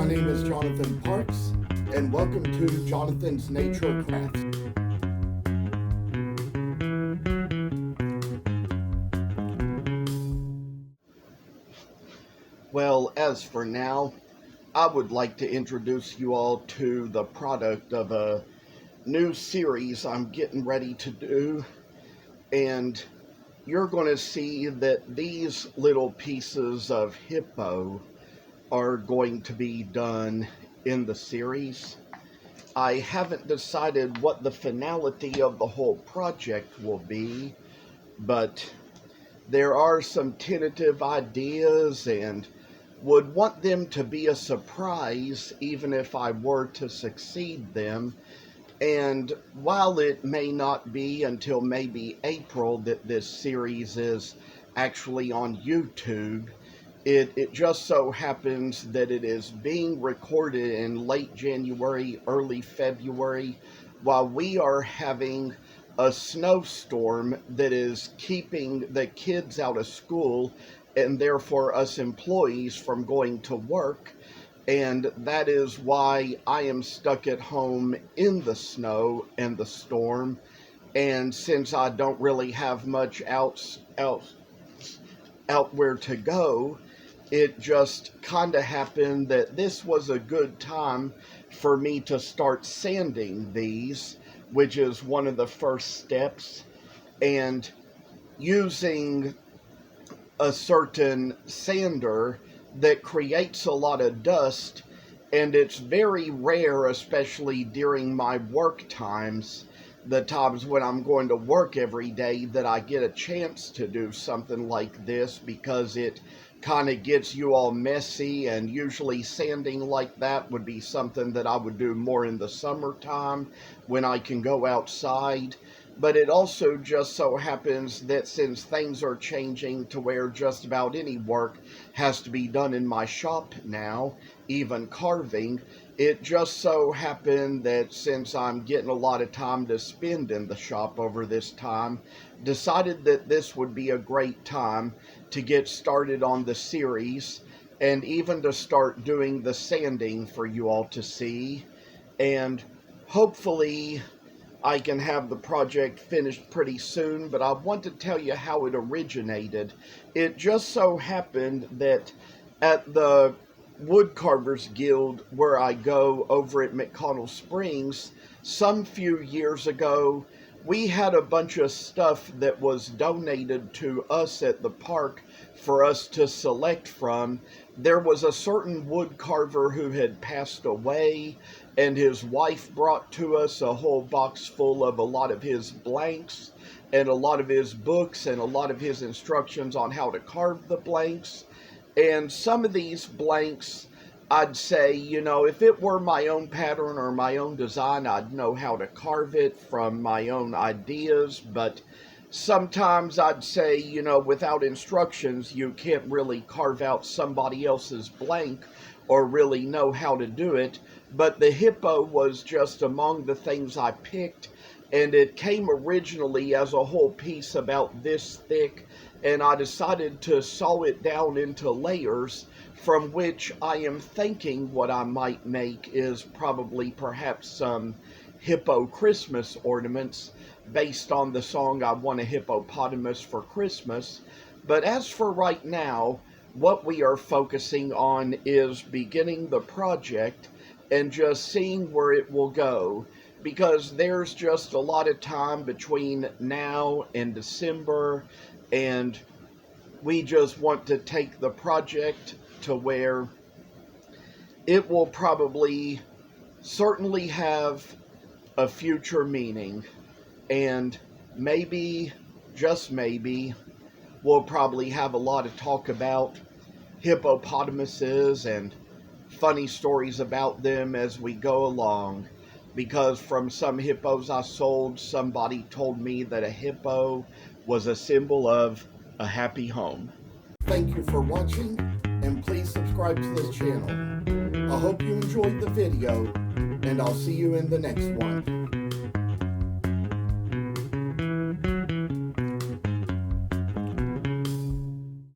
My name is Jonathan Parks, and welcome to Jonathan's Nature Crafts. Well, as for now, I would like to introduce you all to the product of a new series I'm getting ready to do, and you're going to see that these little pieces of Hippo are going to be done in the series. I haven't decided what the finality of the whole project will be, but there are some tentative ideas and would want them to be a surprise even if I were to succeed them. And while it may not be until maybe April that this series is actually on YouTube, it just so happens that it is being recorded in late January, early February, while we are having a snowstorm that is keeping the kids out of school and therefore us employees from going to work. And that is why I am stuck at home in the snow and the storm. And since I don't really have much out where to go, it just kind of happened that this was a good time for me to start sanding these, which is one of the first steps, and using a certain sander that creates a lot of dust, and it's very rare, especially during my work times, the times when I'm going to work every day, that I get a chance to do something like this, because it kind of gets you all messy, and usually sanding like that would be something that I would do more in the summertime when I can go outside. But it also just so happens that since things are changing to where just about any work has to be done in my shop now, even carving, it just so happened that since I'm getting a lot of time to spend in the shop over this time, decided that this would be a great time to get started on the series and even to start doing the sanding for you all to see. And hopefully I can have the project finished pretty soon, but I want to tell you how it originated. It just so happened that at the Woodcarvers Guild where I go over at McConnell Springs, some few years ago, we had a bunch of stuff that was donated to us at the park for us to select from. There was a certain woodcarver who had passed away, and his wife brought to us a whole box full of a lot of his blanks and a lot of his books and a lot of his instructions on how to carve the blanks. And some of these blanks, I'd say, you know, if it were my own pattern or my own design, I'd know how to carve it from my own ideas. But sometimes I'd say, you know, without instructions, you can't really carve out somebody else's blank or really know how to do it. But the Hippo was just among the things I picked, and it came originally as a whole piece about this thick, and I decided to saw it down into layers, from which I am thinking what I might make is probably perhaps some Hippo Christmas ornaments based on the song I Want a Hippopotamus for Christmas. But as for right now, what we are focusing on is beginning the project and just seeing where it will go, because there's just a lot of time between now and December, and we just want to take the project to where it will probably certainly have a future meaning, and maybe, just maybe, we'll probably have a lot of talk about hippopotamuses and funny stories about them as we go along, because from some hippos I sold, somebody told me that a hippo was a symbol of a happy home. Thank you for watching, and please subscribe to this channel. I hope you enjoyed the video, and I'll see you in the next one.